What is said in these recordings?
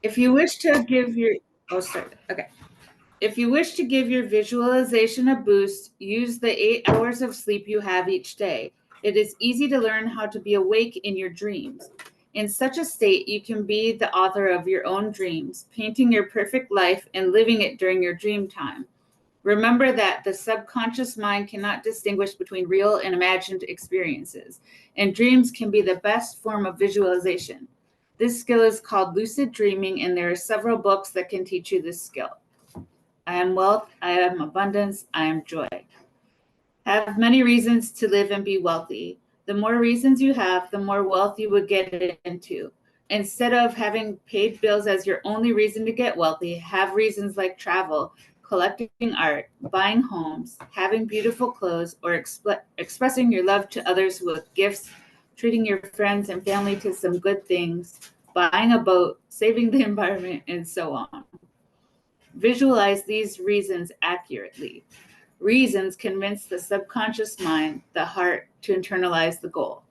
If you wish to give your oh sorry okay. If you wish to give your visualization a boost, use the 8 hours of sleep you have each day. It is easy to learn how to be awake in your dreams. In such a state, you can be the author of your own dreams, painting your perfect life and living it during your dream time. Remember that the subconscious mind cannot distinguish between real and imagined experiences, and dreams can be the best form of visualization. This skill is called lucid dreaming, and there are several books that can teach you this skill. I am wealth, I am abundance, I am joy. Have many reasons to live and be wealthy. The more reasons you have, the more wealth you would get into. Instead of having paid bills as your only reason to get wealthy, have reasons like travel, collecting art, buying homes, having beautiful clothes, or expressing your love to others with gifts, treating your friends and family to some good things, buying a boat, saving the environment, and so on. Visualize these reasons accurately. Reasons convince the subconscious mind, the heart, to internalize the goal.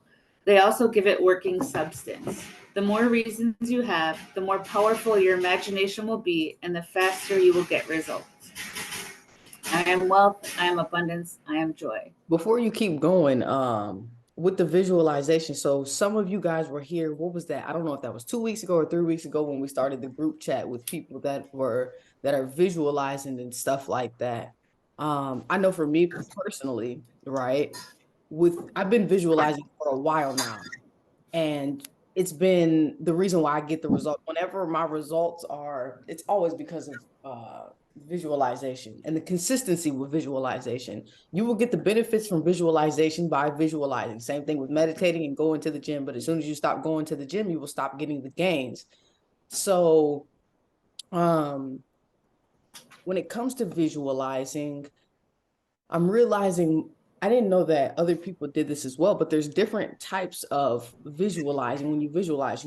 They also give it working substance. The more reasons you have, the more powerful your imagination will be, and the faster you will get results. I am wealth, I am abundance, I am joy. Before you keep going, with the visualization, so some of you guys were here. What was that? I don't know if that was 2 weeks ago or 3 weeks ago when we started the group chat with people that are visualizing and stuff like that. I know for me personally, right? I've been visualizing for a while now, and it's been the reason why I get the result. Whenever my results are, it's always because of visualization and the consistency with visualization. You will get the benefits from visualization by visualizing. Same thing with meditating and going to the gym. But as soon as you stop going to the gym, you will stop getting the gains. So when it comes to visualizing, I'm realizing I didn't know that other people did this as well, but there's different types of visualizing. When you visualize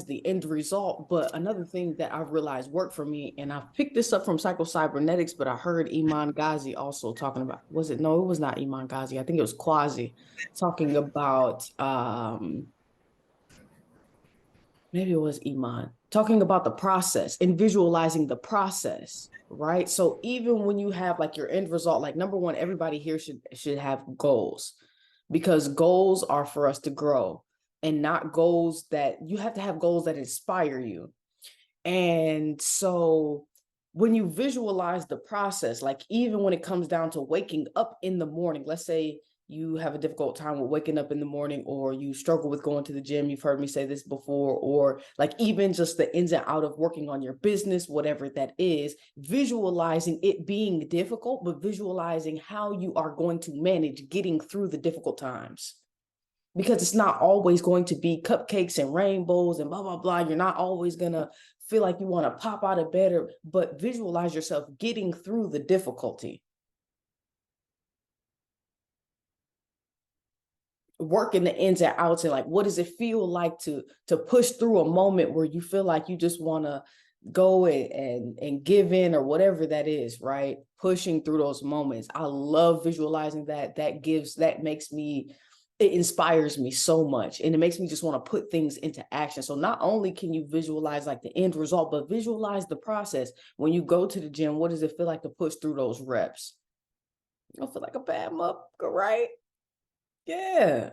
the end result. But another thing that I've realized worked for me, and I've picked this up from Psycho-Cybernetics, but I heard Iman Ghazi also talking about, was it? No, it was not Iman Ghazi. I think it was Quasi talking about, maybe it was Iman talking about the process and visualizing the process, right? So even when you have like your end result, like number one, everybody here should have goals, because goals are for us to grow, and not goals that you have to have goals that inspire you. And so when you visualize the process, like even when it comes down to waking up in the morning, let's say you have a difficult time with waking up in the morning, or you struggle with going to the gym. You've heard me say this before, or like even just the ins and out of working on your business, whatever that is, visualizing it being difficult, but visualizing how you are going to manage getting through the difficult times. Because it's not always going to be cupcakes and rainbows and blah, blah, blah. You're not always going to feel like you want to pop out of bed, but visualize yourself getting through the difficulty. Working the ins and outs, and like, what does it feel like to push through a moment where you feel like you just want to go and give in, or whatever that is, right? Pushing through those moments. I love visualizing that. It inspires me so much, and it makes me just want to put things into action. So not only can you visualize like the end result, but visualize the process. When you go to the gym, what does it feel like to push through those reps? You don't feel like a bad motherfucker, right? Yeah.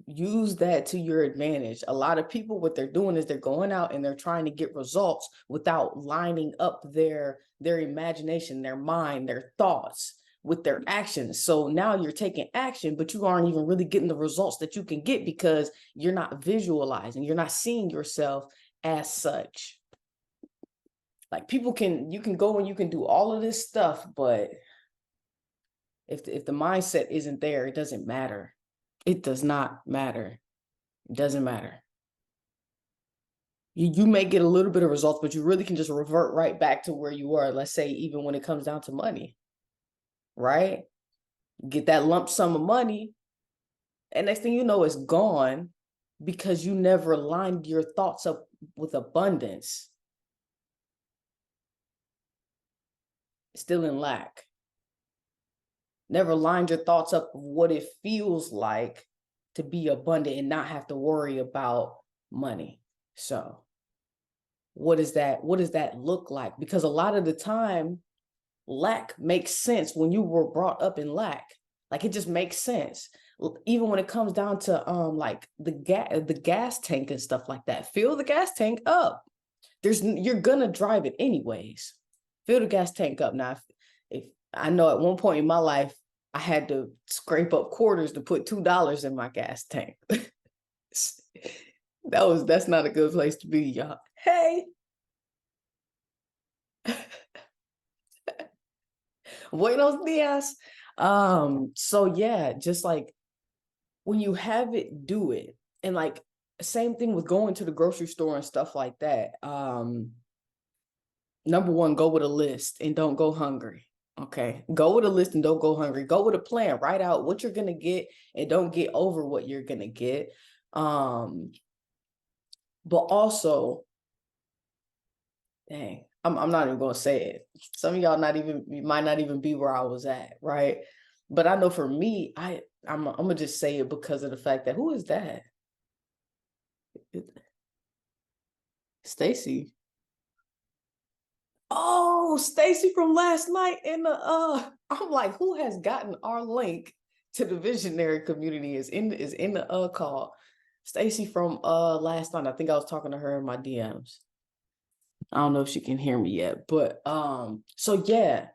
Use that to your advantage. A lot of people, what they're doing is they're going out and they're trying to get results without lining up their imagination, their mind, their thoughts with their actions. So now you're taking action, but you aren't even really getting the results that you can get, because you're not visualizing, you're not seeing yourself as such. Like you can go and you can do all of this stuff, but if the mindset isn't there, it doesn't matter. It does not matter. It doesn't matter. You may get a little bit of results, but you really can just revert right back to where you were. Let's say even when it comes down to money, right? Get that lump sum of money, and next thing you know, it's gone, because you never lined your thoughts up with abundance. Still in lack. Never lined your thoughts up with what it feels like to be abundant and not have to worry about money. So what does that look like? Because a lot of the time, lack makes sense when you were brought up in lack. Like, it just makes sense. Even when it comes down to like the gas tank and stuff like that. Fill the gas tank up. You're gonna drive it anyways. Fill the gas tank up. Now, if I know at one point in my life, I had to scrape up quarters to put $2 in my gas tank. That's not a good place to be, y'all. Hey. Buenos dias. So yeah, just like when you have it, do it. And like same thing with going to the grocery store and stuff like that. Number one, go with a list and don't go hungry. Okay. Go with a list and don't go hungry. Go with a plan. Write out what you're gonna get and don't get over what you're gonna get. But also, dang, I'm not even gonna say it. Some of y'all might not even be where I was at, right? But I know for me, I'm gonna just say it because of the fact that who is that? Stacy. Oh, Stacy from last night in the I'm like, who has gotten our link to the visionary community is in the call. Stacy from last night. I think I was talking to her in my DMs. I don't know if she can hear me yet, but so yeah,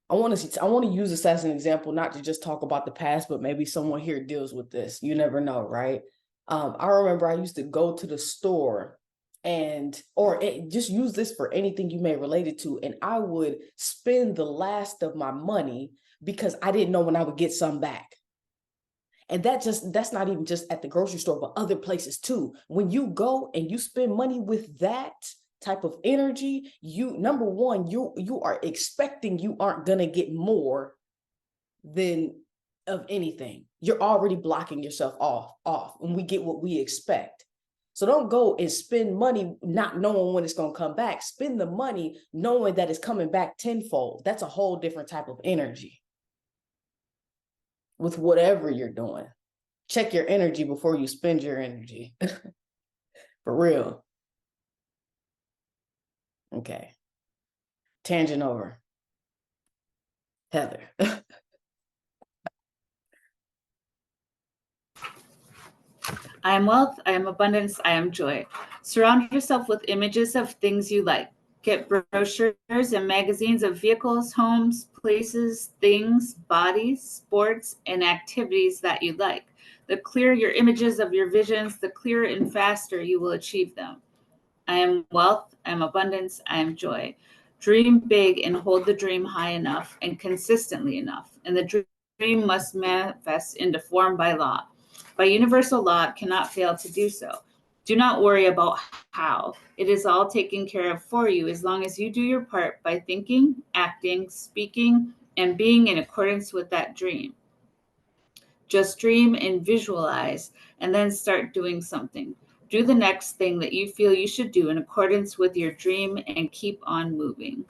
I want to use this as an example, not to just talk about the past, but maybe someone here deals with this. You never know, right? I remember I used to go to the store just use this for anything you may relate it to, and I would spend the last of my money because I didn't know when I would get some back. And that's not even just at the grocery store, but other places too. When you go and you spend money with that type of energy, number one, you are expecting you aren't gonna get more than of anything. You're already blocking yourself off when we get what we expect. So don't go and spend money not knowing when it's gonna come back. Spend the money knowing that it's coming back tenfold. That's a whole different type of energy. With whatever you're doing, check your energy before you spend your energy. For real. Okay. Tangent over. Heather. I am wealth, I am abundance, I am joy. Surround yourself with images of things you like. Get brochures and magazines of vehicles, homes, places, things, bodies, sports, and activities that you like. The clearer your images of your visions, the clearer and faster you will achieve them. I am wealth, I am abundance, I am joy. Dream big and hold the dream high enough and consistently enough, and the dream must manifest into form by law. By universal law, it cannot fail to do so. Do not worry about how. It is all taken care of for you as long as you do your part by thinking, acting, speaking, and being in accordance with that dream. Just dream and visualize, and then start doing something. Do the next thing that you feel you should do in accordance with your dream and keep on moving.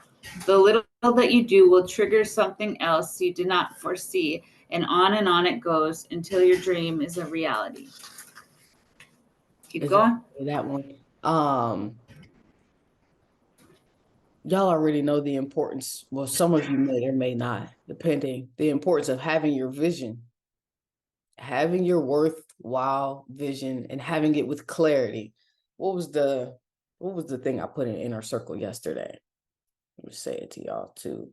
The little that you do will trigger something else you did not foresee, and on it goes until your dream is a reality. Keep going. That one. Y'all already know the importance. Well, some of you may or may not, depending, the importance of having your vision, having your worthwhile vision, and having it with clarity. What was the thing I put in Inner Circle yesterday? Let me say it to y'all too.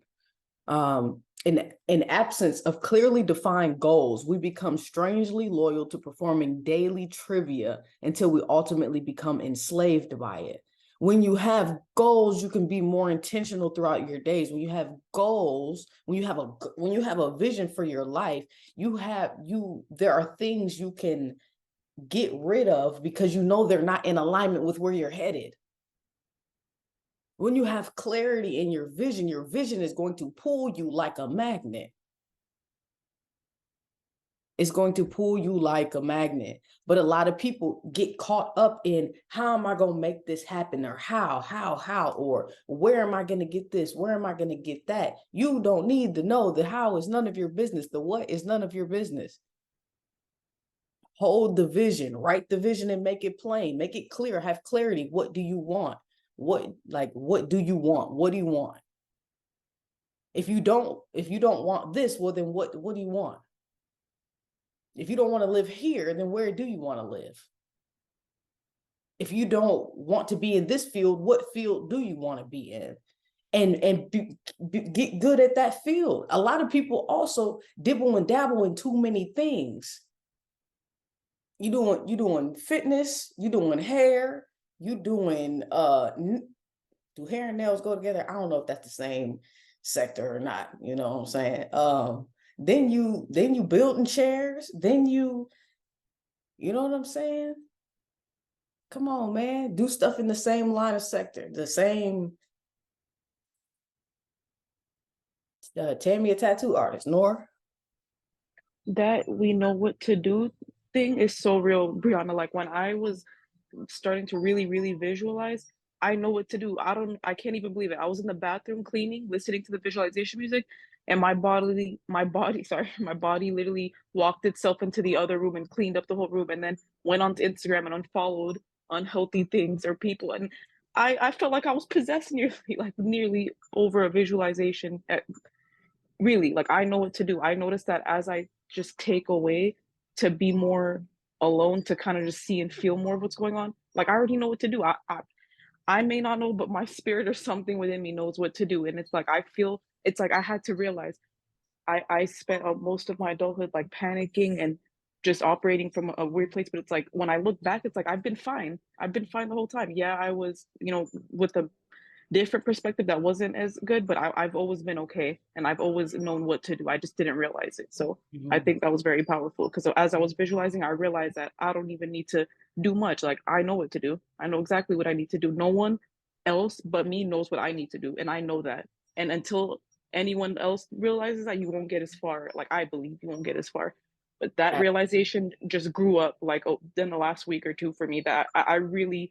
In absence of clearly defined goals, we become strangely loyal to performing daily trivia until we ultimately become enslaved by it. When you have goals, you can be more intentional throughout your days. When you have goals, when you have a vision for your life, there are things you can get rid of because you know they're not in alignment with where you're headed. When you have clarity in your vision is going to pull you like a magnet. It's going to pull you like a magnet. But a lot of people get caught up in how am I going to make this happen, or how, or where am I going to get this? Where am I going to get that? You don't need to know. The how is none of your business. The what is none of your business. Hold the vision, write the vision and make it plain, make it clear, have clarity. What do you want? what do you want? What do you want? If you don't want this, well, then what do you want? If you don't want to live here, then where do you want to live? If you don't want to be in this field, what field do you want to be in? And get good at that field. A lot of people also dibble and dabble in too many things. You doing fitness, you doing hair, you doing do hair and nails go together? I don't know if that's the same sector or not, you know what I'm saying? Then you building chairs, then you know what I'm saying? Come on, man, do stuff in the same line of sector, the same. Tammy, a tattoo artist, Nor. That we know what to do thing is so real, Brianna. Like when I was starting to really, really visualize, I know what to do. I can't even believe it. I was in the bathroom cleaning, listening to the visualization music, and my body literally walked itself into the other room and cleaned up the whole room and then went onto Instagram and unfollowed unhealthy things or people. And I felt like I was possessed nearly over a visualization really, like I know what to do. I noticed that as I just take away to be more alone, to kind of just see and feel more of what's going on, like I already know what to do. I may not know, but my spirit or something within me knows what to do. And it's like I feel it's like I had to realize I spent most of my adulthood like panicking and just operating from a weird place. But it's like when I look back, it's like I've been fine. I've been fine the whole time. Yeah, I was, with a different perspective that wasn't as good, but I've always been okay and I've always known what to do. I just didn't realize it. So I think that was very powerful because as I was visualizing, I realized that I don't even need to do much. Like I know what to do. I know exactly what I need to do. No one else but me knows what I need to do. And I know that. And until anyone else realizes that, you won't get as far. Like I believe you won't get as far. But that realization just grew up like in the last week or two for me that I really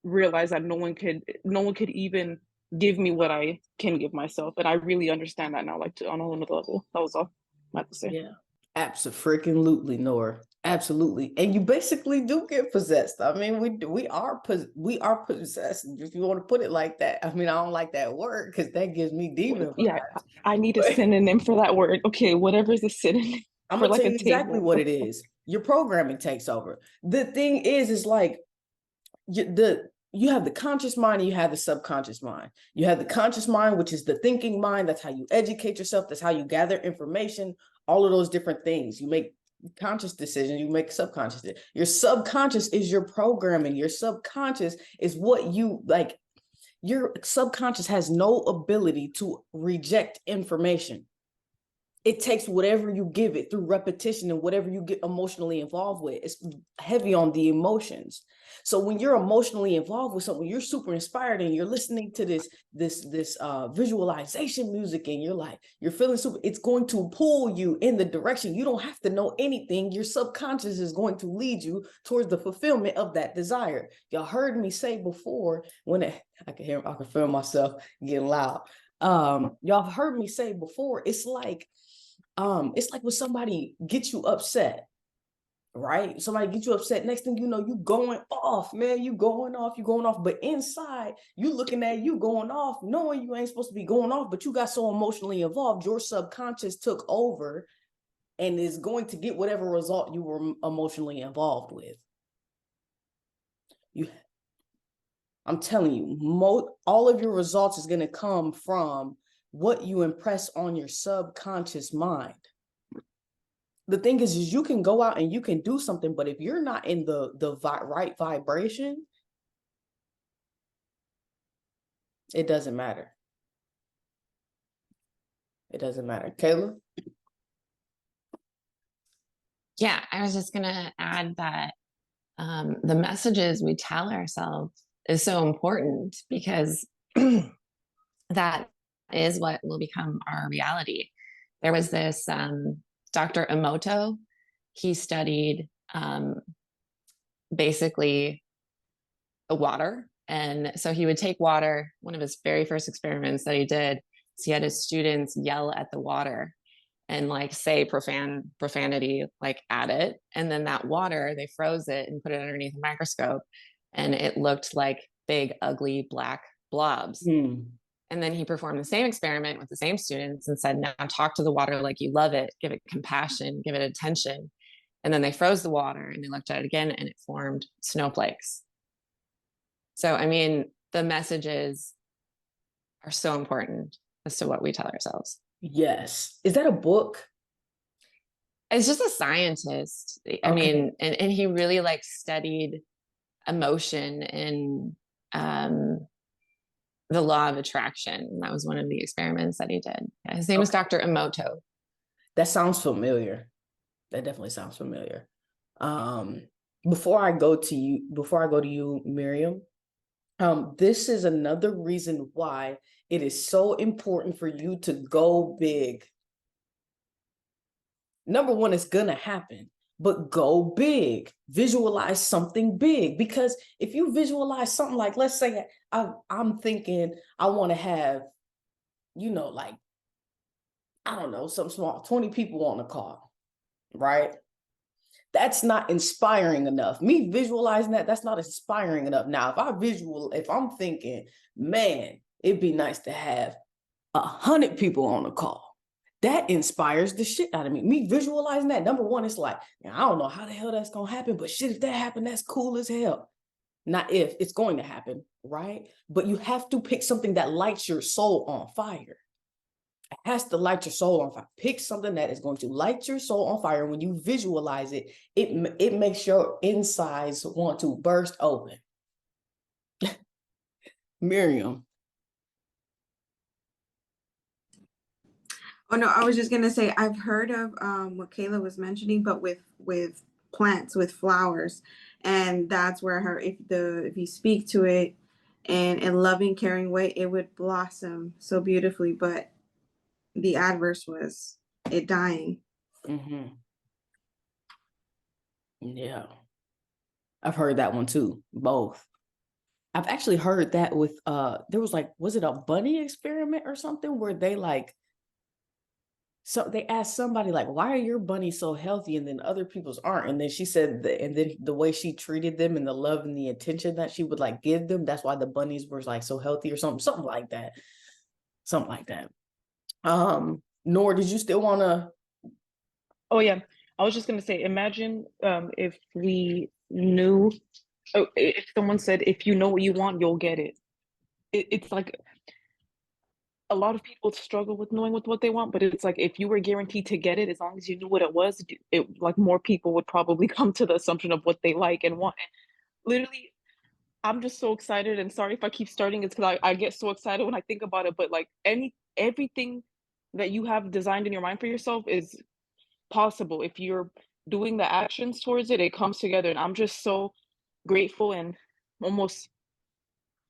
realize that no one could even give me what I can give myself. And I really understand that now, like on a whole nother level. That was all I had to say. Yeah, absolutely, Nora. Absolutely. And you basically do get possessed. I mean, we are possessed, if you want to put it like that. I mean, I don't like that word because that gives me demon Yeah, vibes. I need a But synonym for that word. Okay, whatever is a synonym I'm for gonna like tell a you exactly table. what it is. Your programming takes over. The thing is like you have the conscious mind and you have the subconscious mind. You have the conscious mind, which is the thinking mind. That's how you educate yourself. That's how you gather information, all of those different things. You make conscious decisions, you make subconscious. Your subconscious is your programming. Your subconscious is what you like. Your subconscious has no ability to reject information. It takes whatever you give it through repetition and whatever you get emotionally involved with. It's heavy on the emotions. So when you're emotionally involved with something, you're super inspired and you're listening to this visualization music and you're feeling super, it's going to pull you in the direction. You don't have to know anything. Your subconscious is going to lead you towards the fulfillment of that desire. Y'all heard me say before I can feel myself getting loud. Y'all have heard me say before, it's like when somebody gets you upset, right? Somebody gets you upset. Next thing you know, you going off, man. You going off. But inside, you looking at you going off, knowing you ain't supposed to be going off, but you got so emotionally involved, your subconscious took over and is going to get whatever result you were emotionally involved with. I'm telling you, all of your results is going to come from what you impress on your subconscious mind. The thing is you can go out and you can do something, but if you're not in the right vibration, it doesn't matter. It doesn't matter. Kayla? Yeah, I was just gonna add that the messages we tell ourselves is so important because that is what will become our reality. There was this Dr. Emoto. He studied basically the water. And so he would take water. One of his very first experiments that he did is he had his students yell at the water and like say profanity like at it. And then that water, they froze it and put it underneath a microscope. And it looked like big, ugly black blobs. Hmm. And then he performed the same experiment with the same students and said, now talk to the water like you love it, give it compassion, give it attention. And then they froze the water and they looked at it again and it formed snowflakes. So, I mean, the messages are so important as to what we tell ourselves. Yes. Is that a book? It's just a scientist. I Okay. mean, and he really like studied emotion and the law of attraction. That was one of the experiments that he did. Yeah, his name is Dr. Emoto. That sounds familiar. That definitely sounds familiar. Before I go to you, Miriam, this is another reason why it is so important for you to go big. Number one, it's gonna happen, but go big. Visualize something big, because if you visualize something like, let's say I'm thinking I want to have, like, I don't know, something small, 20 people on the call, right? That's not inspiring enough. Me visualizing that's not inspiring enough. Now, if I'm thinking, man, it'd be nice to have 100 people on the call, that inspires the shit out of me. Me visualizing that, number one, it's like, I don't know how the hell that's gonna happen, but shit, if that happened, that's cool as hell. Not if, it's going to happen, right? But you have to pick something that lights your soul on fire. It has to light your soul on fire. Pick something that is going to light your soul on fire. When you visualize it, it makes your insides want to burst open. Miriam. Oh no, I was just gonna say I've heard of what Kayla was mentioning, but with plants, with flowers, and that's where if you speak to it in a loving, caring way, it would blossom so beautifully. But the adverse was it dying. Mm-hmm. Yeah, I've heard that one too. Both. I've actually heard that with there was like, was it a bunny experiment or something where they like, so they asked somebody like, why are your bunnies so healthy and then other people's aren't? And then she said and then the way she treated them and the love and the attention that she would like give them, that's why the bunnies were like so healthy or something like that. Something like that. Nor, did you still want to? Oh yeah, I was just gonna say, imagine if we knew, if someone said, if you know what you want, you'll get it. It's like a lot of people struggle with knowing what they want, but it's like if you were guaranteed to get it, as long as you knew what it was, it like more people would probably come to the assumption of what they like and want. Literally, I'm just so excited, and sorry if I keep starting. It's because I get so excited when I think about it. But like everything that you have designed in your mind for yourself is possible if you're doing the actions towards it. It comes together, and I'm just so grateful and almost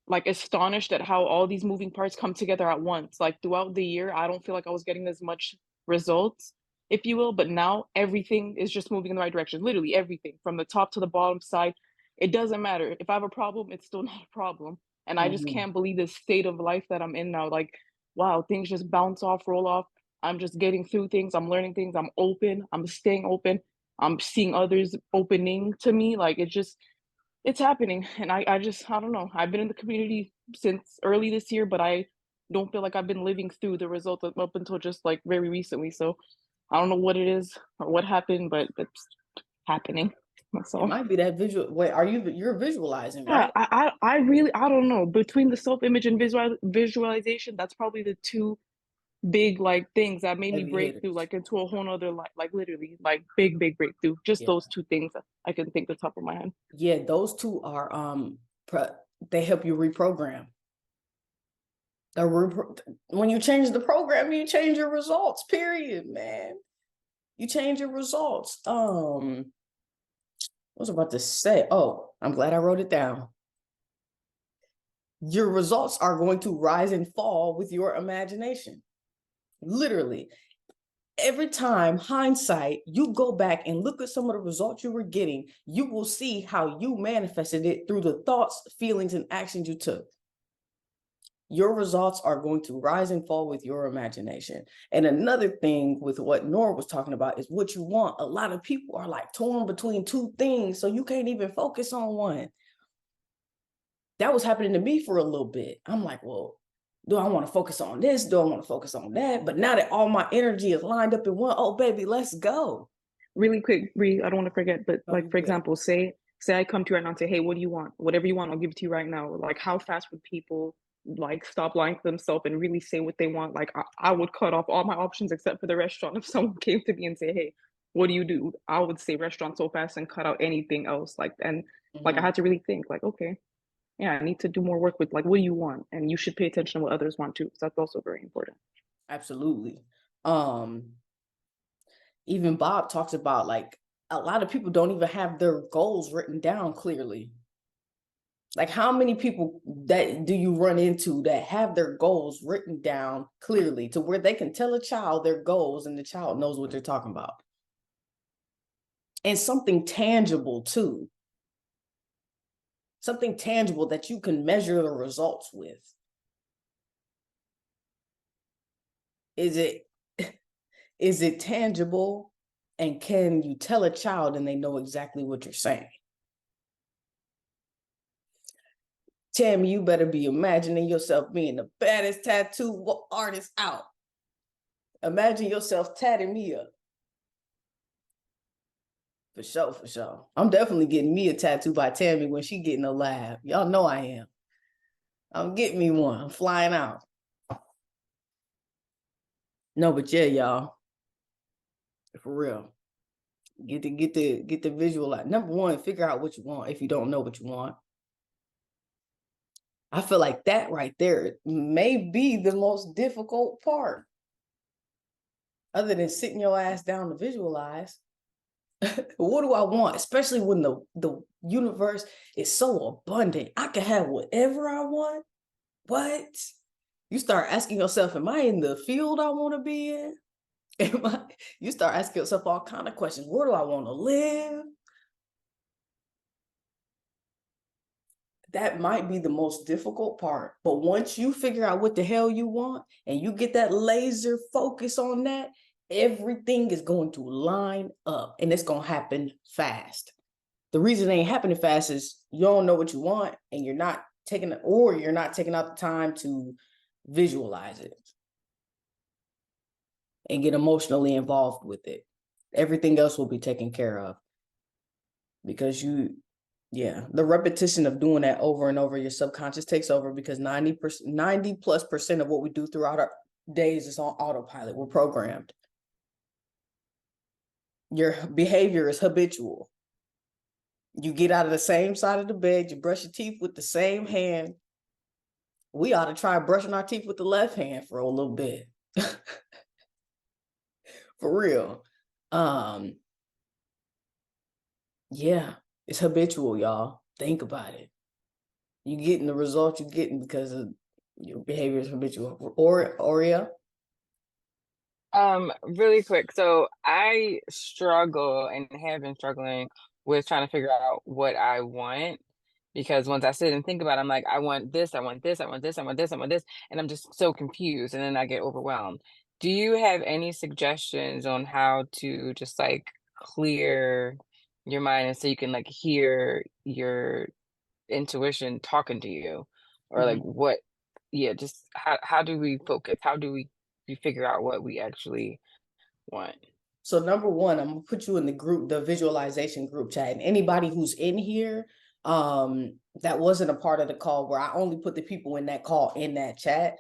like astonished at how all these moving parts come together at once. Like throughout the year, I don't feel like I was getting as much results, if you will, but now everything is just moving in the right direction. Literally everything from the top to the bottom side. It doesn't matter. If I have a problem, it's still not a problem. And I just can't believe the state of life that I'm in now. Like, wow, things just bounce off, roll off. I'm just getting through things. I'm learning things. I'm open. I'm staying open. I'm seeing others opening to me. Like it's happening. And I don't know. I've been in the community since early this year, but I don't feel like I've been living through the result up until just like very recently. So I don't know what it is or what happened, but it's happening. That's all. It might be that visual. Wait, you're visualizing, Yeah, right? I really, I don't know. Between the self-image and visualization, that's probably the two big like things that made me Heavy break through hitters. like into a whole nother life, like literally like big breakthrough. Just Yeah. those two things I can think the top of my head. Yeah, those two are they help you reprogram. When you change the program, you change your results, period, man. You change your results. What was I about to say? Oh, I'm glad I wrote it down. Your results are going to rise and fall with your imagination. Literally. Every time, hindsight, you go back and look at some of the results you were getting, you will see how you manifested it through the thoughts, feelings, and actions you took. Your results are going to rise and fall with your imagination. And another thing with what Nora was talking about is what you want. A lot of people are like torn between two things, so you can't even focus on one. that was happening to me for a little bit. I'm like, well, do I want to focus on this? Do I want to focus on that? But now that all my energy is lined up in one, oh baby, let's go. Really quick, Bree, I don't want to forget, but Oh, like you for good. example, say I come to you right now and say, hey, what do you want? Whatever you want, I'll give it to you right now. Like how fast would people like stop lying to themselves and really say what they want? Like I would cut off all my options except for the restaurant. If someone came to me and say, hey, what do you do? I would say restaurant so fast and cut out anything else. Like, and like I Mhm. had to really think like, okay, yeah, I need to do more work with like, what do you want? And you should pay attention to what others want too, because that's also very important. Absolutely. Even Bob talks about like a lot of people don't even have their goals written down clearly. Like how many people that do you run into that have their goals written down clearly to where they can tell a child their goals and the child knows what they're talking about? And something tangible too. Something tangible that you can measure the results with. Is it tangible? And can you tell a child and they know exactly what you're saying? Tammy, you better be imagining yourself being the baddest tattoo artist out. Imagine yourself tatting me up. For sure, for sure. I'm definitely getting me a tattoo by Tammy when she get in the lab. Y'all know I am. I'm getting me one. I'm flying out. No, but yeah, y'all. For real. Get the visual out. Number one, figure out what you want if you don't know what you want. I feel like that right there may be the most difficult part. Other than sitting your ass down to visualize. What do I want? Especially when the universe is so abundant. I can have whatever I want. What? You start asking yourself, am I in the field I want to be in? You start asking yourself all kind of questions. Where do I want to live? That might be the most difficult part. But once you figure out what the hell you want and you get that laser focus on that, everything is going to line up and it's going to happen fast. The reason it ain't happening fast is you don't know what you want and you're not taking out the time to visualize it and get emotionally involved with it. Everything else will be taken care of because the repetition of doing that over and over, your subconscious takes over because 90+% of what we do throughout our days is on autopilot. We're programmed. Your behavior is habitual. You get out of the same side of the bed, you brush your teeth with the same hand. We ought to try brushing our teeth with the left hand for a little bit. For real. Yeah, it's habitual, y'all. Think about it. You getting the result you're getting because of your behavior is habitual. Aurea? Really quick. So I struggle and have been struggling with trying to figure out what I want because once I sit and think about it, I'm like, I want this, I want this, I want this, I want this, I want this, and I'm just so confused and then I get overwhelmed. Do you have any suggestions on how to just like clear your mind and so you can like hear your intuition talking to you? Or like what, yeah, just how do we focus? How do we figure out what we actually want? So number one, I'm gonna put you in the visualization group chat, and anybody who's in here that wasn't a part of the call where I only put the people in that call in that chat,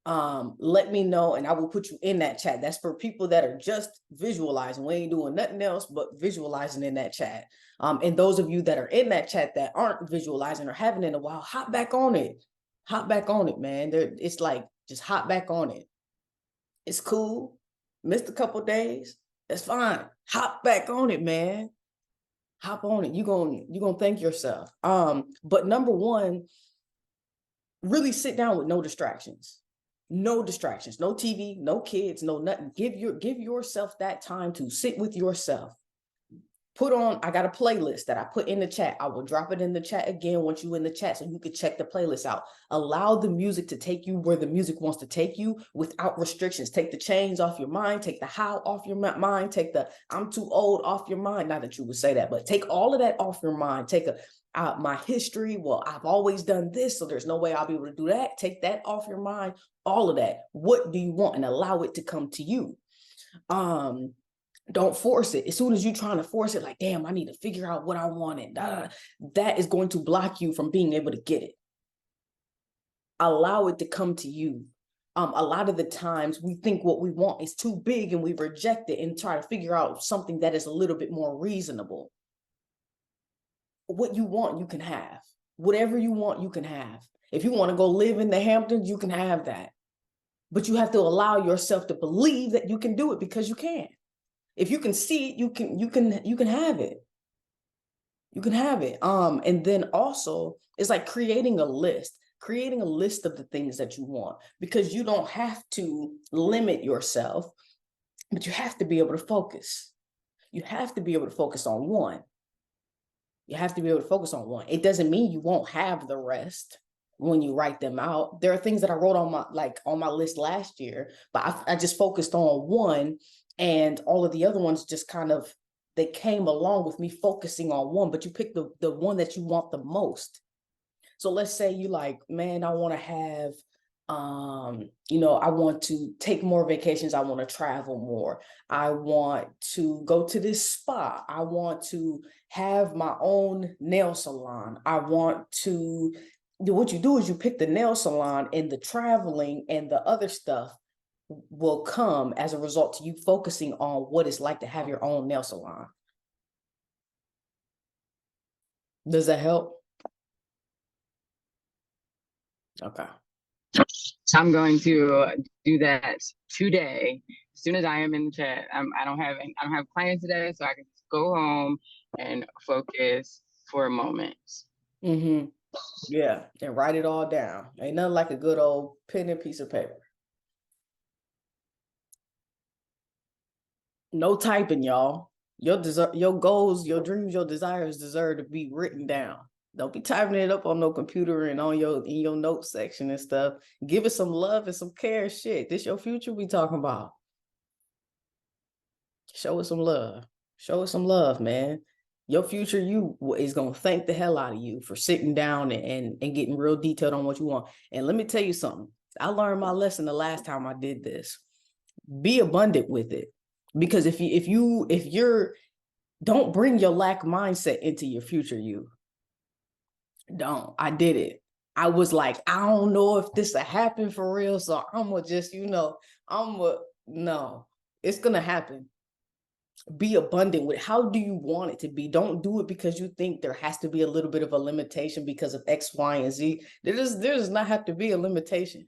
let me know and I will put you in that chat. That's for people that are just visualizing. We ain't doing nothing else but visualizing in that chat. And those of you that are in that chat that aren't visualizing or haven't in a while, hop back on it, man. It's like just hop back on it. It's cool. Missed a couple days, that's fine. Hop back on it, man. Hop on it. You're gonna thank yourself. But number one, really sit down with no distractions. No distractions, no TV, no kids, no nothing. Give yourself that time to sit with yourself. I got a playlist that I put in the chat. I will drop it in the chat again once you're in the chat so you can check the playlist out. Allow the music to take you where the music wants to take you without restrictions. Take the chains off your mind, take the how off your mind, take the I'm too old off your mind. Not that you would say that, but take all of that off your mind. my history. Well, I've always done this, so there's no way I'll be able to do that. Take that off your mind, all of that. What do you want? And allow it to come to you. Don't force it. As soon as you're trying to force it, like, damn, I need to figure out what I want, and that is going to block you from being able to get it. Allow it to come to you. A lot of the times we think what we want is too big and we reject it and try to figure out something that is a little bit more reasonable. What you want, you can have. Whatever you want, you can have. If you want to go live in the Hamptons, you can have that. But you have to allow yourself to believe that you can do it, because you can. If you can see it, you can have it. You can have it. And then also it's like creating a list of the things that you want, because you don't have to limit yourself, but you have to be able to focus. You have to be able to focus on one. You have to be able to focus on one. It doesn't mean you won't have the rest when you write them out. There are things that I wrote on my list last year, but I just focused on one, and all of the other ones just kind of, they came along with me focusing on one. But you pick the one that you want the most. So let's say you like, man, I want to have, I want to take more vacations. I want to travel more. I want to go to this spa. I want to have my own nail salon. I want to, what you do is you pick the nail salon, and the traveling and the other stuff will come as a result to you focusing on what it's like to have your own nail salon. Does that help? Okay. So I'm going to do that today. As soon as I am in the chat, I don't have clients today, so I can just go home and focus for a moment. Mm-hmm. Yeah, and write it all down. Ain't nothing like a good old pen and piece of paper. No typing, y'all. Your goals, your dreams, your desires deserve to be written down. Don't be typing it up on no computer and in your notes section and stuff. Give it some love and some care. Shit, this your future we talking about. Show it some love. Show it some love, man. Your future you is gonna thank the hell out of you for sitting down and getting real detailed on what you want. And let me tell you something. I learned my lesson the last time I did this. Be abundant with it. Because if you're don't bring your lack mindset into your future you. Don't. I did it. I was like, I don't know if this will happen for real, so I'm gonna just, no, it's gonna happen. Be abundant with it. How do you want it to be? Don't do it because you think there has to be a little bit of a limitation because of X, Y, and Z. There does not have to be a limitation.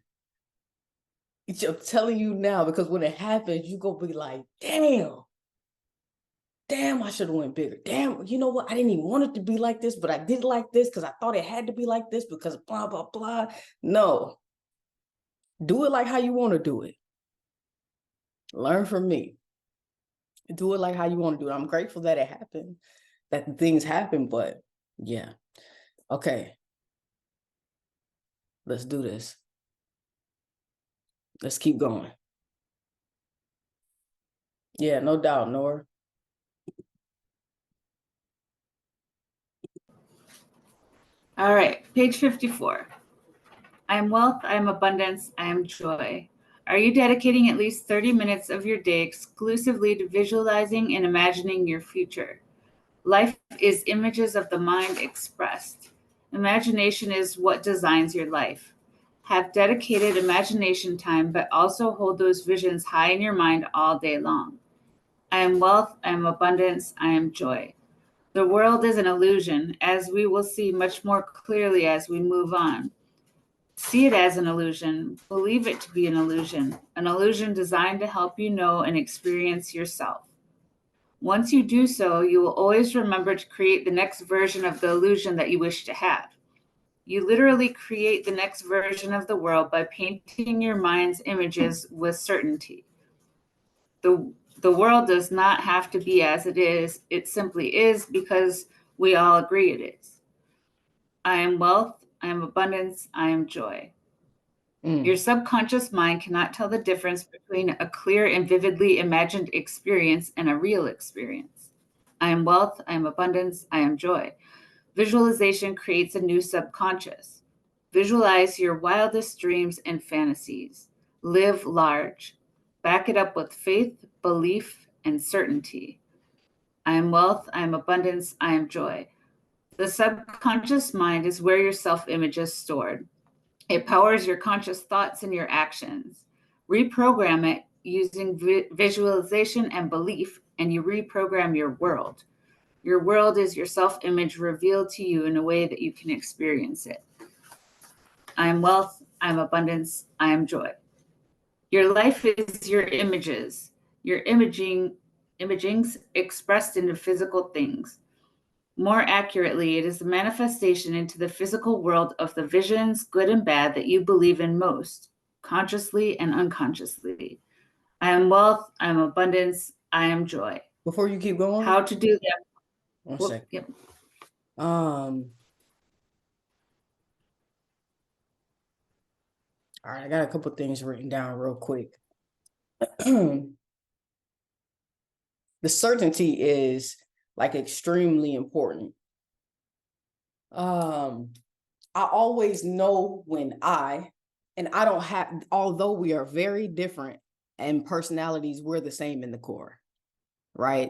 I'm telling you now, because when it happens, you go be like, damn, I should have went bigger. Damn, you know what? I didn't even want it to be like this, but I did like this because I thought it had to be like this because blah, blah, blah. No. Do it like how you want to do it. Learn from me. Do it like how you want to do it. I'm grateful that it happened, that the things happen, but yeah. Okay. Let's do this. Let's keep going. Yeah, no doubt, Nora. All right, page 54. I am wealth, I am abundance, I am joy. Are you dedicating at least 30 minutes of your day exclusively to visualizing and imagining your future? Life is images of the mind expressed. Imagination is what designs your life. Have dedicated imagination time, but also hold those visions high in your mind all day long. I am wealth, I am abundance, I am joy. The world is an illusion, as we will see much more clearly as we move on. See it as an illusion. Believe it to be an illusion designed to help you know and experience yourself. Once you do so, you will always remember to create the next version of the illusion that you wish to have. You literally create the next version of the world by painting your mind's images with certainty. The world does not have to be as it is. It simply is because we all agree it is. I am wealth, I am abundance, I am joy. Your subconscious mind cannot tell the difference between a clear and vividly imagined experience and a real experience. I am wealth, I am abundance, I am joy. Visualization creates a new subconscious. Visualize your wildest dreams and fantasies. Live large. Back it up with faith, belief, and certainty. I am wealth, I am abundance, I am joy. The subconscious mind is where your self-image is stored. It powers your conscious thoughts and your actions. Reprogram it using visualization and belief, and you reprogram your world. Your world is your self-image revealed to you in a way that you can experience it. I am wealth, I am abundance, I am joy. Your life is your images, your imagings expressed into physical things. More accurately, it is the manifestation into the physical world of the visions, good and bad, that you believe in most, consciously and unconsciously. I am wealth, I am abundance, I am joy. Before you keep going, How to do that? one Well, second. yep. All right, I got a couple things written down real quick. The certainty is like extremely important. I always know when I don't have, although we are very different and personalities, we're the same in the core, right?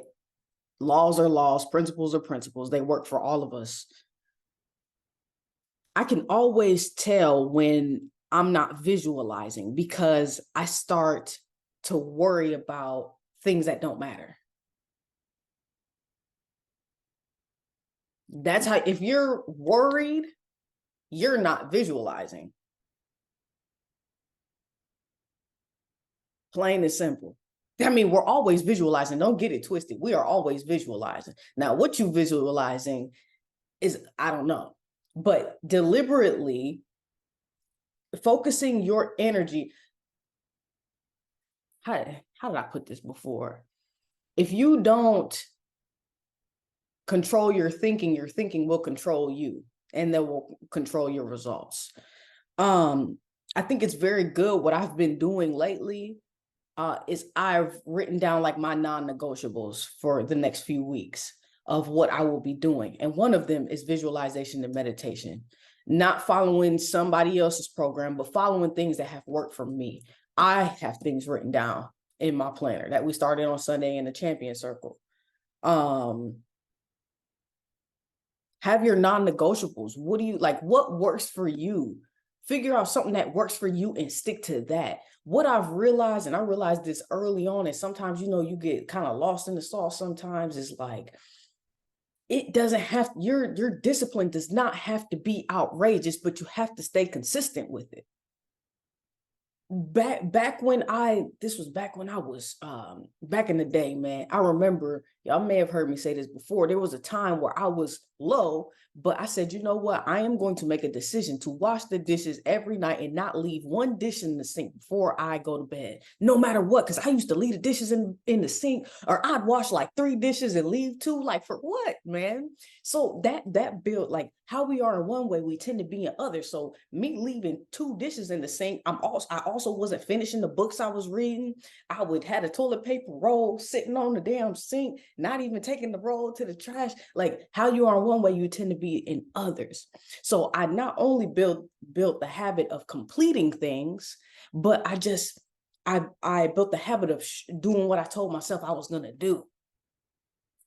Laws are laws, principles are principles. They work for all of us. I can always tell when I'm not visualizing because I start to worry about things that don't matter. That's how, if you're worried, you're not visualizing. Plain and simple. I mean, we're always visualizing. Don't get it twisted. We are always visualizing. Now, what you visualizing is, I don't know, but deliberately focusing your energy. How did I put this before? If you don't control your thinking will control you, and that will control your results. I think it's very good. What I've been doing lately is I've written down like my non-negotiables for the next few weeks of what I will be doing. And one of them is visualization and meditation, not following somebody else's program, but following things that have worked for me. I have things written down in my planner that we started on Sunday in the Champion Circle. Have your non-negotiables. What do you like? What works for you? Figure out something that works for you and stick to that. What I've realized, and I realized this early on, and sometimes, you know, you get kind of lost in the sauce sometimes, is like, it doesn't have, your discipline does not have to be outrageous, but you have to stay consistent with it. Back when this was back when I was back in the day, man. I remember, y'all may have heard me say this before, there was a time where I was low, but I said, you know what, I am going to make a decision to wash the dishes every night and not leave one dish in the sink before I go to bed, no matter what. Because I used to leave the dishes in the sink, or I'd wash like 3 dishes and leave 2. Like, for what, man? So that built, like, how we are in one way, we tend to be in others. So me leaving 2 dishes in the sink, I also wasn't finishing the books I was reading. I would have a toilet paper roll sitting on the damn sink, not even taking the roll to the trash. Like, how you are in one way, you tend to be in others. So I not only built the habit of completing things, but I built the habit of doing what I told myself I was gonna do.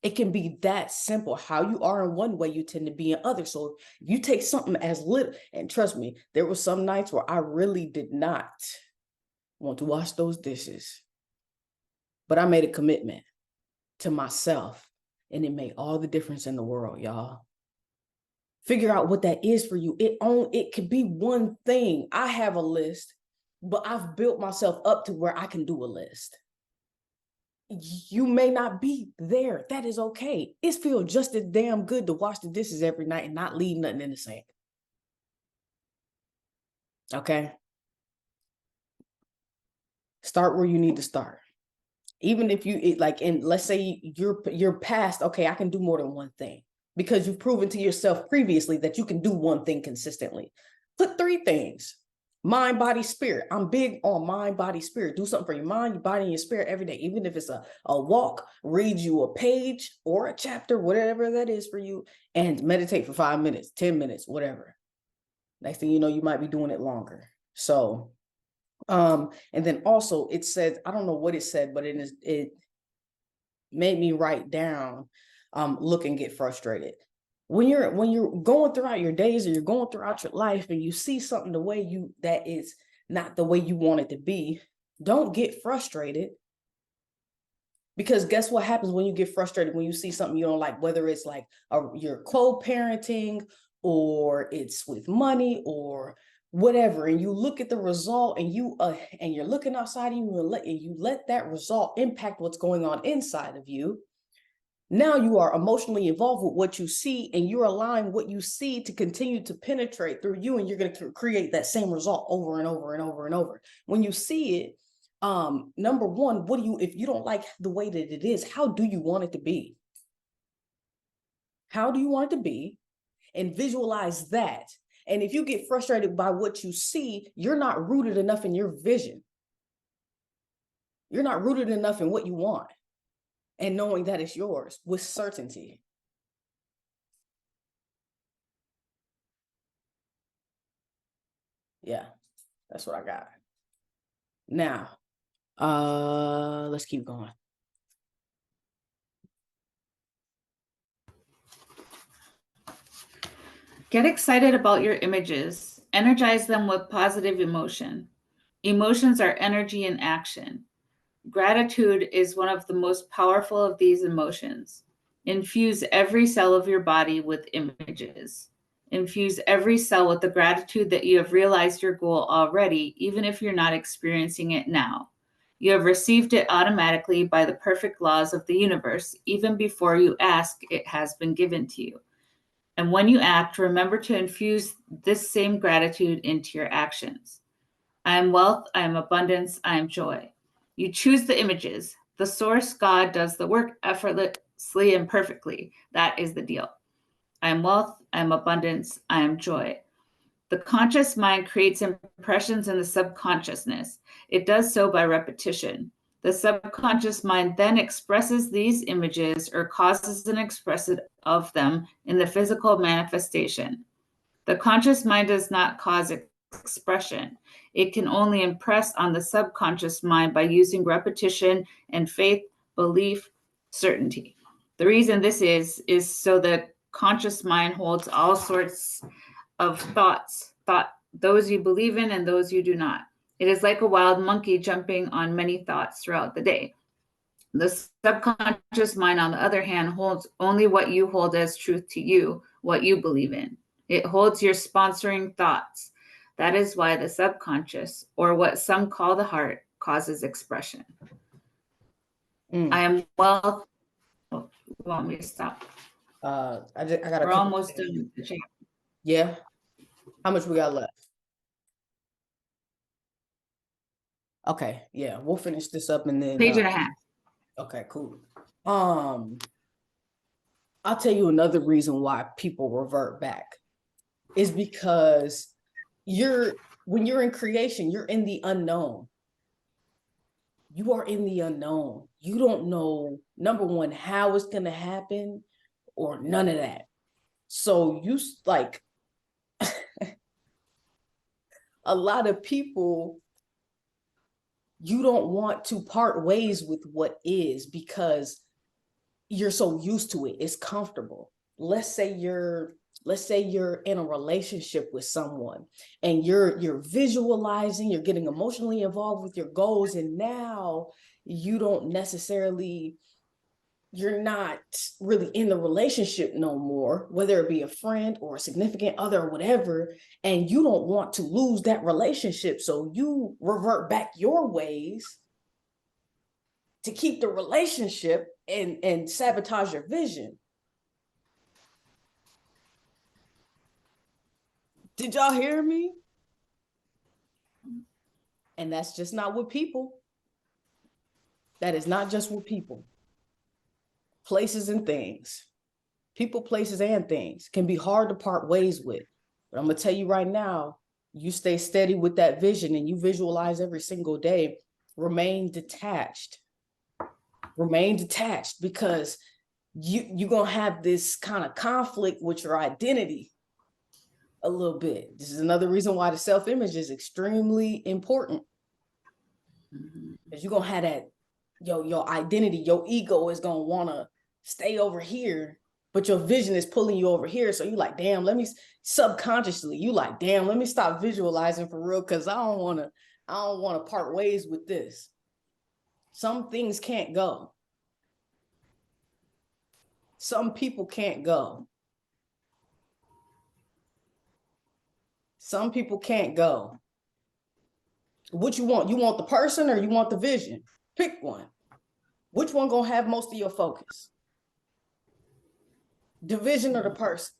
It can be that simple. How you are in one way, you tend to be in others. So if you take something as little, and trust me, there were some nights where I really did not want to wash those dishes, but I made a commitment to myself, and it made all the difference in the world, y'all. Figure out what that is for you. It could be one thing. I have a list, but I've built myself up to where I can do a list. You may not be there. That is okay. It feels just as damn good to wash the dishes every night and not leave nothing in the sink. Okay? Start where you need to start. Even if let's say you're past, okay, I can do more than one thing, because you've proven to yourself previously that you can do one thing consistently. Put 3 things. Mind, body, spirit. I'm big on mind, body, spirit. Do something for your mind, your body, and your spirit every day. Even if it's a walk, read you a page or a chapter, whatever that is for you, and meditate for 5 minutes, 10 minutes, whatever. Next thing you know, you might be doing it longer. So, and then also it said, I don't know what it said, but it made me write down, look and get frustrated. When you're going throughout your days or you're going throughout your life and you see something the way that is not the way you want it to be, don't get frustrated. Because guess what happens when you get frustrated, when you see something you don't like, whether it's like you're co-parenting or it's with money or whatever, and you look at the result and you're looking outside and you let that result impact what's going on inside of you. Now you are emotionally involved with what you see, and you're allowing what you see to continue to penetrate through you, and you're going to create that same result over and over and over and over. When you see it, number one, if you don't like the way that it is, how do you want it to be? How do you want it to be? And visualize that. And if you get frustrated by what you see, you're not rooted enough in your vision. You're not rooted enough in what you want and knowing that it's yours with certainty. Yeah, that's what I got. Now, let's keep going. Get excited about your images. Energize them with positive emotion. Emotions are energy in action. Gratitude is one of the most powerful of these emotions. Infuse every cell of your body with images. Infuse every cell with the gratitude that you have realized your goal already, even if you're not experiencing it now. You have received it automatically by the perfect laws of the universe. Even before you ask, it has been given to you. And when you act, remember to infuse this same gratitude into your actions. I am wealth, I am abundance, I am joy. You choose the images. The source, God, does the work effortlessly and perfectly. That is the deal. I am wealth, I am abundance, I am joy. The conscious mind creates impressions in the subconsciousness. It does so by repetition. The subconscious mind then expresses these images or causes an expression of them in the physical manifestation. The conscious mind does not cause expression. It can only impress on the subconscious mind by using repetition and faith, belief, certainty. The reason this is so the conscious mind holds all sorts of thoughts, those you believe in and those you do not. It is like a wild monkey jumping on many thoughts throughout the day. The subconscious mind, on the other hand, holds only what you hold as truth to you, what you believe in. It holds your sponsoring thoughts. That is why the subconscious, or what some call the heart, causes expression. I am wealth. Oh, you want me to stop? I got We're almost done with the chat. Yeah. How much we got left? Okay, yeah, we'll finish this up and then Page and a half. okay, cool. I'll tell you another reason why people revert back is because when you're in creation, you're in the unknown. You are in the unknown. You don't know, number one, how it's going to happen or none of that. So you like a lot of people, you don't want to part ways with what is because you're so used to it. It's comfortable. Let's say you're in a relationship with someone and you're visualizing, you're getting emotionally involved with your goals, and now you're not really in the relationship no more, whether it be a friend or a significant other or whatever, and you don't want to lose that relationship. So you revert back your ways to keep the relationship and sabotage your vision. Did y'all hear me? And that's just not with people. That is not just with people. Places and things. People, places, and things can be hard to part ways with. But I'm going to tell you right now, you stay steady with that vision and you visualize every single day, remain detached. Remain detached, because you're going to have this kind of conflict with your identity a little bit. This is another reason why the self-image is extremely important. Because you're going to have that, your identity, your ego is going to want to stay over here, but your vision is pulling you over here. So you're like, damn, let me, subconsciously, you like, damn, let me stop visualizing for real, because I don't want to part ways with this. Some things can't go. Some people can't go. Some people can't go. What you want? You want the person or you want the vision? Pick one. Which one gonna have most of your focus? The vision or the person?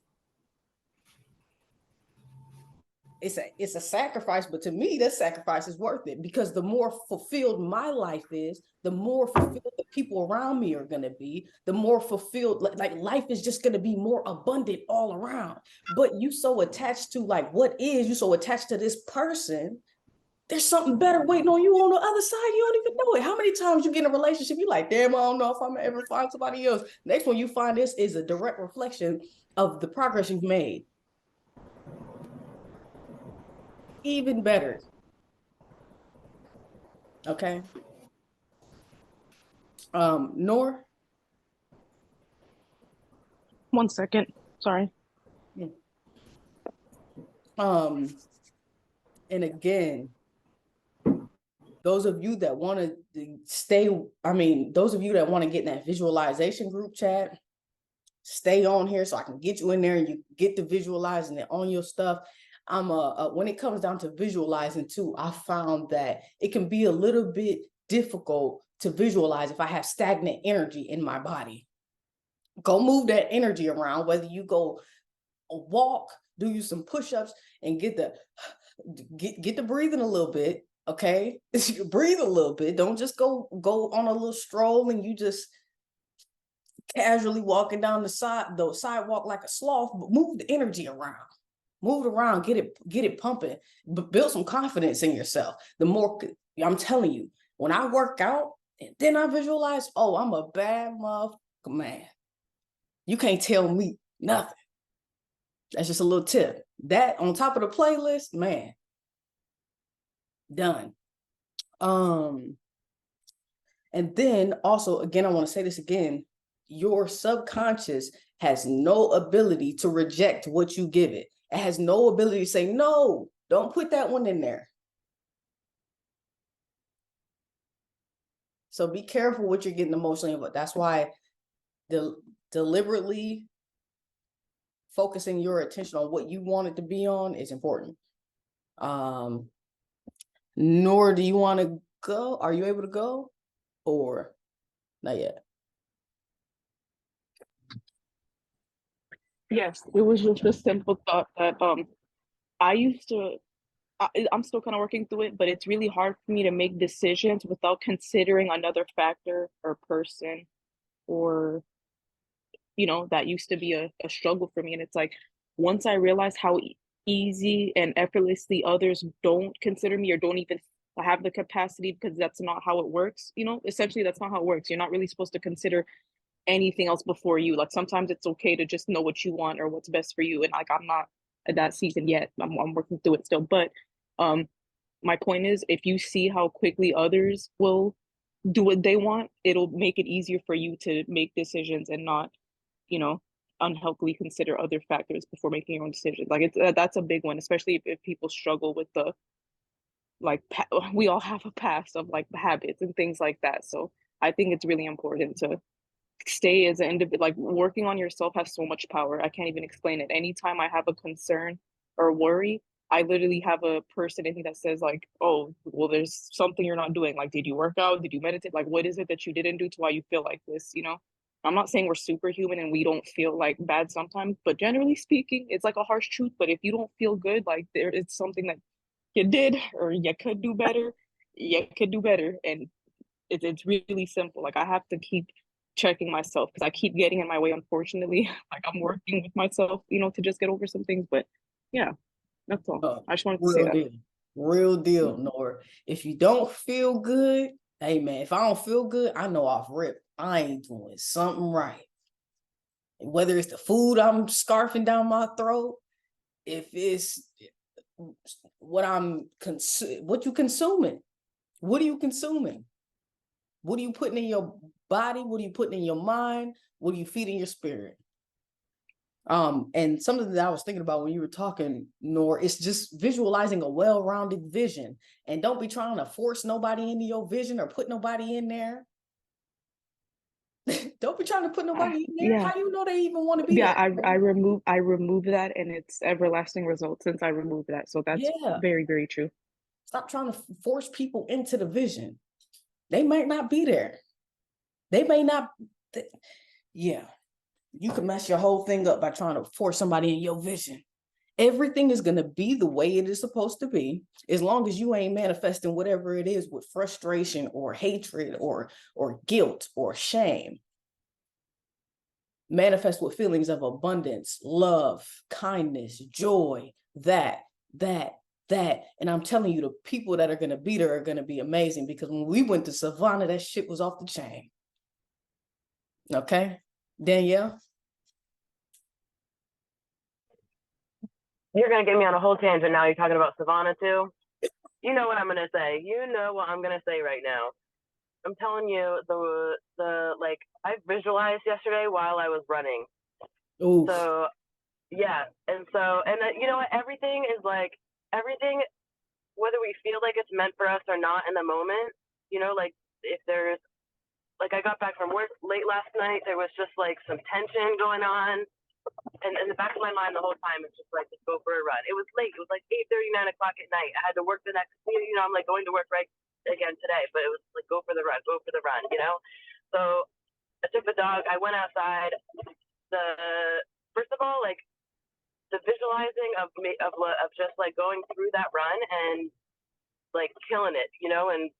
It's a sacrifice, but to me, that sacrifice is worth it, because the more fulfilled my life is, the more fulfilled the people around me are gonna be, the more fulfilled, like life is just gonna be more abundant all around. But you so attached to like what is, you so attached to this person, there's something better waiting on you on the other side. You don't even know it. How many times you get in a relationship, you're like, damn, I don't know if I'm gonna ever find somebody else. Next one you find, this is a direct reflection of the progress you've made. Even better. Okay. Noor? 1 second. Sorry. And again, those of you that want to stay, those of you that want to get in that visualization group chat, stay on here so I can get you in there and you get to visualizing it on your stuff. When it comes down to visualizing too, I found that it can be a little bit difficult to visualize if I have stagnant energy in my body. Go move that energy around, whether you go walk, do you some push-ups and get the breathing a little bit. Okay, breathe a little bit. Don't just go on a little stroll and you just casually walking down the sidewalk like a sloth, but move the energy around. Move it around, get it pumping, but build some confidence in yourself. The more, I'm telling you, when I work out and then I visualize, oh, I'm a bad motherfucker, man. You can't tell me nothing. That's just a little tip. That on top of the playlist, man, done. And then also, again, I want to say this again, your subconscious has no ability to reject what you give it. It has no ability to say, no, don't put that one in there. So be careful what you're getting emotionally about. That's why deliberately focusing your attention on what you want it to be on is important. Nor do you want to go? Are you able to go or not yet? Yes, it was just a simple thought that I'm still kind of working through it, but it's really hard for me to make decisions without considering another factor or person, or that used to be a struggle for me. And it's like, once I realized how easy and effortlessly others don't consider me or don't even have the capacity, because that's not how it works, essentially that's not how it works. You're not really supposed to consider anything else before you. Like, sometimes it's okay to just know what you want or what's best for you. And like, I'm not at that season yet. I'm working through it still. But my point is, if you see how quickly others will do what they want, it'll make it easier for you to make decisions and not, unhealthily consider other factors before making your own decisions. Like, that's a big one, especially if people struggle with the, like, we all have a past of like habits and things like that. So I think it's really important to stay as an individual. Like, working on yourself has so much power. I can't even explain it. Anytime I have a concern or worry, I literally have a person in me that says like, oh, well, there's something you're not doing. Like, did you work out? Did you meditate? Like, what is it that you didn't do to why you feel like this? I'm not saying we're superhuman and we don't feel like bad sometimes, but generally speaking, it's like a harsh truth. But if you don't feel good, like, there is something that you did or you could do better. You could do better. And it's really simple. Like, I have to keep checking myself because I keep getting in my way, unfortunately. Like, I'm working with myself, to just get over some things. But yeah, That's all. Uh, I just wanted to say real that. deal. Real deal, Nora. If you don't feel good, hey man, if I don't feel good, I know off rip, I ain't doing something right. Whether it's the food I'm scarfing down my throat, if it's what what you consuming. What are you consuming? What are you putting in your body? What are you putting in your mind? What are you feeding your spirit? And something that I was thinking about when you were talking, Nor, it's just visualizing a well-rounded vision. And don't be trying to force nobody into your vision or put nobody in there. Don't be trying to put nobody in there. Yeah. How do you know they even want to be Yeah, there? I remove that, and it's everlasting results since I removed that. So that's Yeah. very, very true. Stop trying to force people into the vision. They might not be there. They may not. Yeah. You can mess your whole thing up by trying to force somebody in your vision. Everything is going to be the way it is supposed to be, as long as you ain't manifesting whatever it is with frustration or hatred or guilt or shame. Manifest with feelings of abundance, love, kindness, joy, that. And I'm telling you, the people that are going to be there are going to be amazing, because when we went to Savannah, that shit was off the chain. Okay, Danielle? You're gonna get me on a whole tangent now. You're talking about Savannah too. You know what I'm gonna say. You know what I'm gonna say right now. I'm telling you, the like I visualized yesterday while I was running. Oof. So yeah, and you know what? Everything is like everything, whether we feel like it's meant for us or not in the moment. You know, like if there's like I got back from work late last night, there was just like some tension going on. And in the back of my mind the whole time, it's just like, just go for a run. It was late. It was like 8:30, 9 o'clock at night. I had to work the next, I'm like going to work right again today, but it was like, go for the run, So I took the dog. I went outside. First of all, like the visualizing of just like going through that run and like killing it, and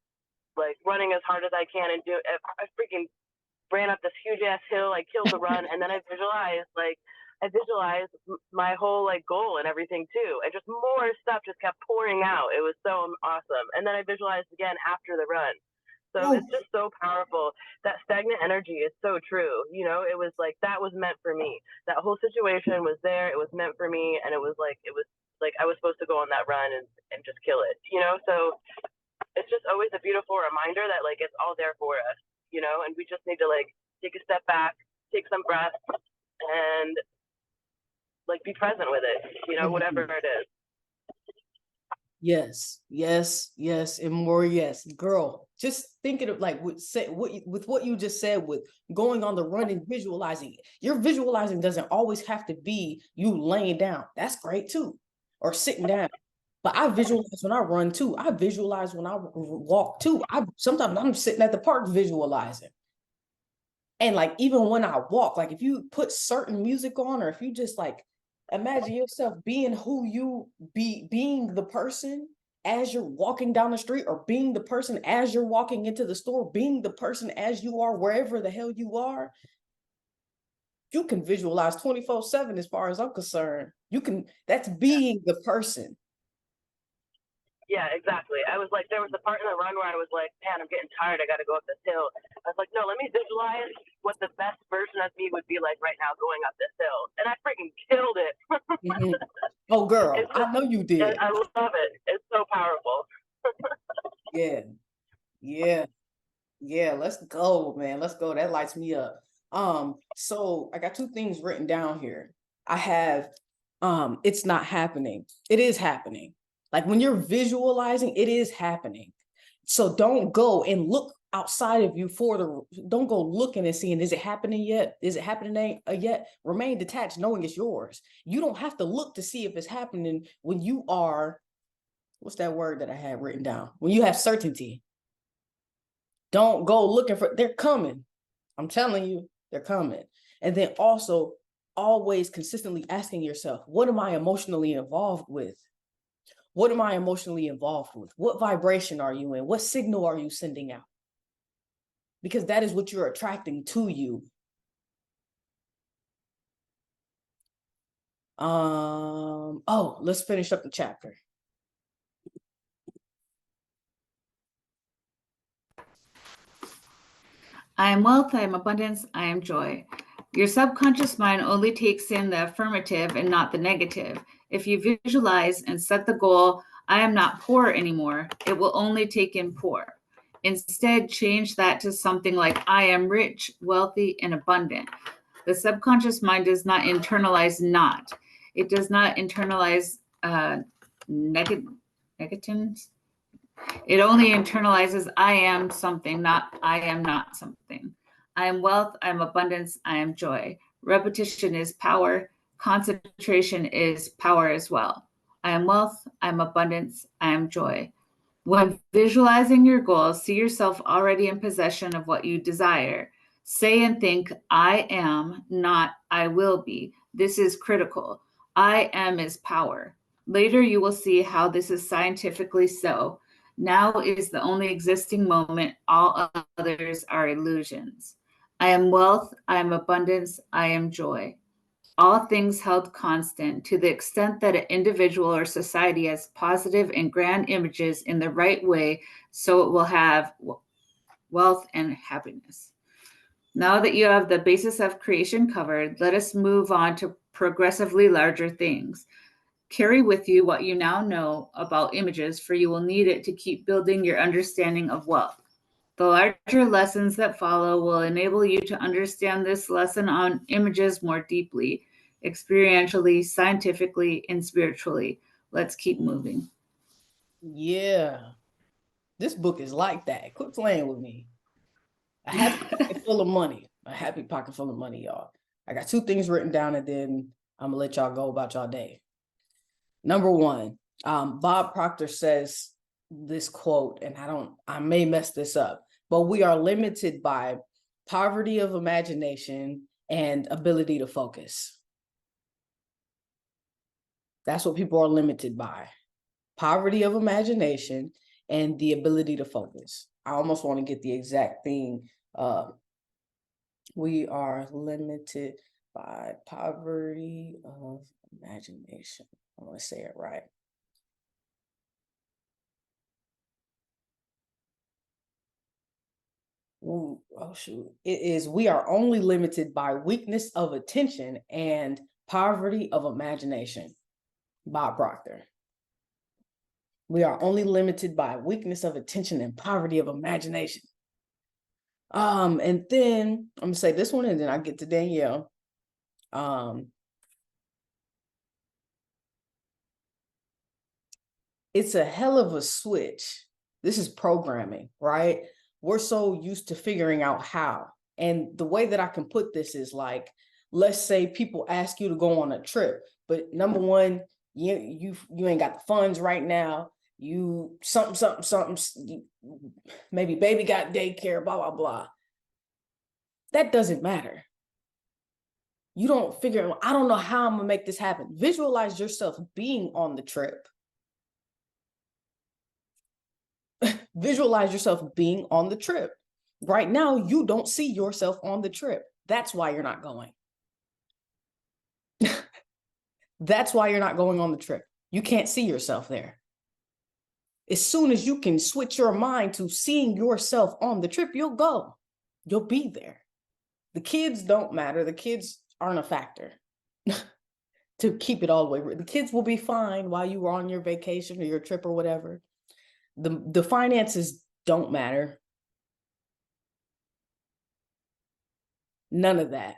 like running as hard as I can and I freaking ran up this huge ass hill. I killed the run, and then I visualized my whole like goal and everything too, and just more stuff just kept pouring out. It was so awesome. And then I visualized again after the run. So it's just so powerful. That stagnant energy is so true. It was like that was meant for me. That whole situation was there. It was meant for me, and it was like I was supposed to go on that run and just kill it. So it's just always a beautiful reminder that like it's all there for us. And we just need to like take a step back, take some breaths, and like be present with it, whatever it is. Yes, and more yes. Girl, just thinking of like with what you just said with going on the run and visualizing. Your visualizing doesn't always have to be you laying down. That's great too, or sitting down. But I visualize when I run too. I visualize when I walk too. Sometimes I'm sitting at the park visualizing. And like even when I walk, like if you put certain music on, or if you just like imagine yourself being being the person as you're walking down the street, or being the person as you're walking into the store, being the person as you are wherever the hell you are, you can visualize 24/7 as far as I'm concerned. That's being the person. Yeah, exactly. I was like, there was a part in the run where I was like, man, I'm getting tired. I got to go up this hill. I was like, no, let me visualize what the best version of me would be like right now going up this hill. And I freaking killed it. Mm-hmm. Oh, girl, I know you did. I love it. It's so powerful. Yeah. Let's go, man. Let's go. That lights me up. So I got two things written down here. I have, it's not happening. It is happening. Like when you're visualizing, it is happening. So don't go and look outside of you don't go looking and seeing, is it happening yet? Is it happening yet? Remain detached, knowing it's yours. You don't have to look to see if it's happening when you are, what's that word that I had written down? When you have certainty. Don't go looking they're coming. I'm telling you, they're coming. And then also always consistently asking yourself, what am I emotionally involved with? What am I emotionally involved with? What vibration are you in? What signal are you sending out? Because that is what you're attracting to you. Oh, let's finish up the chapter. I am wealth, I am abundance, I am joy. Your subconscious mind only takes in the affirmative and not the negative. If you visualize and set the goal, I am not poor anymore, it will only take in poor. Instead, change that to something like I am rich, wealthy, and abundant. The subconscious mind does not internalize not. It does not internalize negatives. It only internalizes I am something, not I am not something. I am wealth, I am abundance, I am joy. Repetition is power. Concentration is power as well. I am wealth, I am abundance, I am joy. When visualizing your goals, see yourself already in possession of what you desire. Say and think, I am, not I will be. This is critical. I am is power. Later, you will see how this is scientifically so. Now is the only existing moment. All others are illusions. I am wealth, I am abundance, I am joy. All things held constant to the extent that an individual or society has positive and grand images in the right way, so it will have wealth and happiness. Now that you have the basis of creation covered, let us move on to progressively larger things. Carry with you what you now know about images, for you will need it to keep building your understanding of wealth. The larger lessons that follow will enable you to understand this lesson on images more deeply, experientially, scientifically, and spiritually. Let's keep moving. Yeah, this book is like that. Quit playing with me. A happy pocket full of money. A happy pocket full of money, y'all. I got 2 things written down, and then I'm gonna let y'all go about y'all day. Number 1, Bob Proctor says this quote, and I may mess this up, but we are limited by poverty of imagination and ability to focus. That's what people are limited by. Poverty of imagination and the ability to focus. I almost want to get the exact thing. We are limited by poverty of imagination. I want to say it right. Ooh, oh shoot. It is, we are only limited by weakness of attention and poverty of imagination. Bob Proctor. We are only limited by weakness of attention and poverty of imagination. And then I'm gonna say this one, and then I get to Danielle. It's a hell of a switch. This is programming, right? We're so used to figuring out how. And the way that I can put this is like, let's say people ask you to go on a trip, but number one, you ain't got the funds right now. You something, maybe baby got daycare, blah, blah, blah. That doesn't matter. You don't figure, I don't know how I'm gonna make this happen. Visualize yourself being on the trip. Visualize yourself being on the trip. Right now, you don't see yourself on the trip. That's why you're not going. That's why you're not going on the trip. You can't see yourself there. As soon as you can switch your mind to seeing yourself on the trip, you'll go. You'll be there. The kids don't matter. The kids aren't a factor. To keep it all the way, the kids will be fine while you are on your vacation or your trip or whatever. The finances don't matter. None of that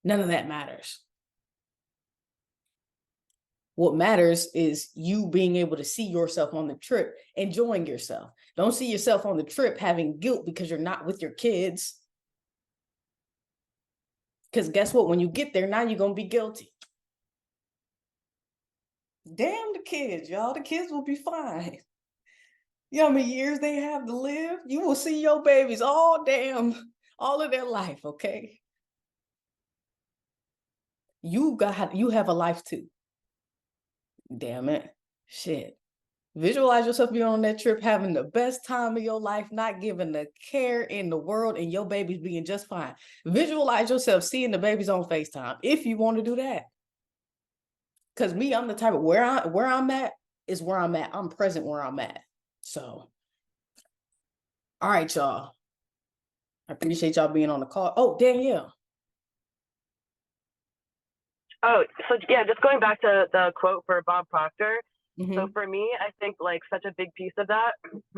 matters. What matters is you being able to see yourself on the trip, enjoying yourself. Don't see yourself on the trip having guilt because you're not with your kids. Because guess what? When you get there, now you're going to be guilty. Damn the kids, y'all. The kids will be fine. You know how many years they have to live? You will see your babies all of their life, okay? You have a life too. Damn it. Shit. Visualize yourself being on that trip, having the best time of your life, not giving a care in the world, and your babies being just fine. Visualize yourself seeing the babies on FaceTime if you want to do that. Because me, I'm the type of where I'm at is where I'm at. I'm present where I'm at. So, all right, y'all. I appreciate y'all being on the call. Oh, Danielle. Oh, so yeah, just going back to the quote for Bob Proctor. Mhm. So for me, I think like such a big piece of that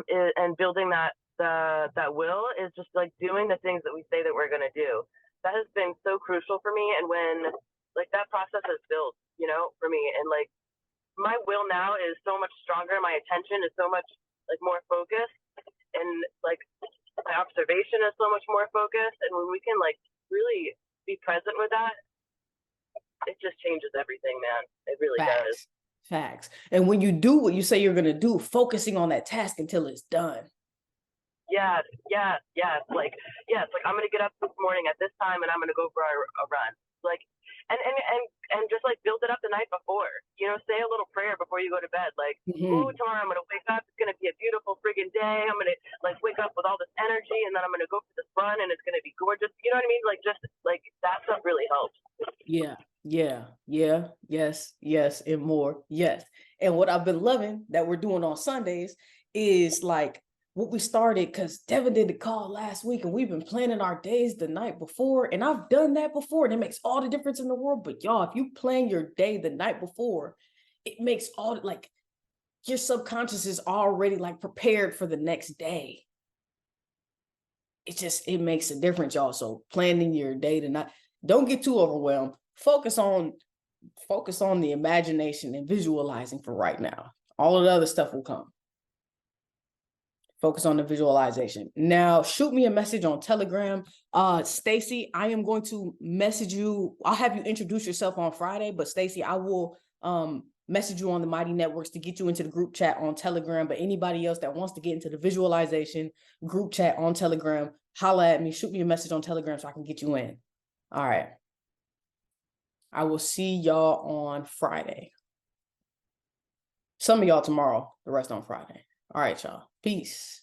is, and building that that will is just like doing the things that we say that we're gonna do. That has been so crucial for me, and when like that process is built, you know, for me, and like my will now is so much stronger. My attention is so much like more focused, and like my observation is so much more focused. And when we can like really be present with that, it just changes everything, man. It really does. Facts. And when you do what you say you're gonna do, focusing on that task until it's done. Yeah. Like, yeah, it's like I'm gonna get up this morning at this time and I'm gonna go for a run. Like, and just like build it up the night before. You know, say a little prayer before you go to bed. Like, ooh, tomorrow I'm gonna wake up. It's gonna be a beautiful friggin' day. I'm gonna like wake up with all this energy, and then I'm gonna go for this run, and it's gonna be gorgeous. You know what I mean? Like, just like that stuff really helps. Yes, and more. Yes. And what I've been loving that we're doing on Sundays is like what we started, because Devin did the call last week and we've been planning our days the night before. And I've done that before and it makes all the difference in the world. But y'all, if you plan your day the night before, it makes all like your subconscious is already like prepared for the next day. It makes a difference, y'all. So planning your day tonight, don't get too overwhelmed. Focus on the imagination and visualizing for right now. All of the other stuff will come. Focus on the visualization. Now, shoot me a message on Telegram. Stacy, I am going to message you. I'll have you introduce yourself on Friday, but Stacy, I will message you on the Mighty Networks to get you into the group chat on Telegram. But anybody else that wants to get into the visualization group chat on Telegram, holla at me, shoot me a message on Telegram so I can get you in. All right. I will see y'all on Friday. Some of y'all tomorrow, the rest on Friday. All right, y'all. Peace.